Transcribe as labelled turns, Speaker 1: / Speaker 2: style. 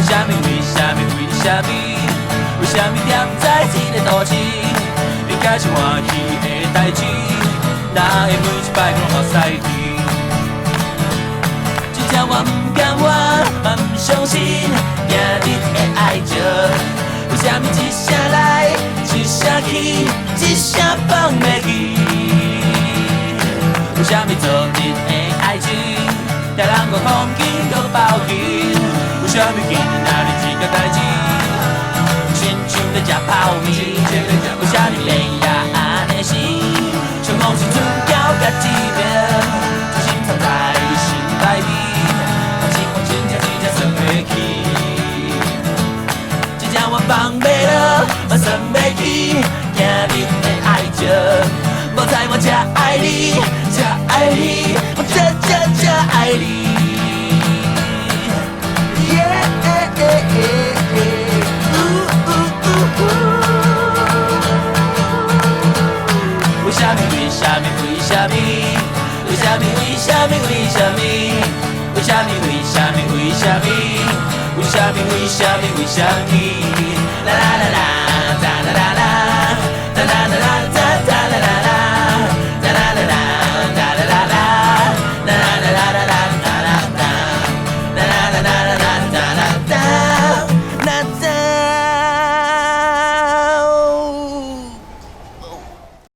Speaker 1: 什么？为什么？为什么？为什么踮在这个都市？你开始欢喜的代志，哪会每一摆拢予驶去？真正我不甘，我嘛不相信，今日的爱情，为什么一声来，一声去，一声放袂记？为什么昨日的爱情，让人讲风景搁包起？为什么今日哪日一件代志，亲像在吃泡面？为什么连夜安尼死，像讲是船桥甲一面，真心藏在心内面，但是我真正算袂起，真正我放袂落，我算袂起，今日的爱情，无猜我才爱你，才爱你，我才爱你。为什么？为什么？为什么？为什么？为什么？为什么？为什么？为什么？为什么？为什么？为什么？为什么？啦啦啦啦，啦啦啦啦，啦啦啦啦。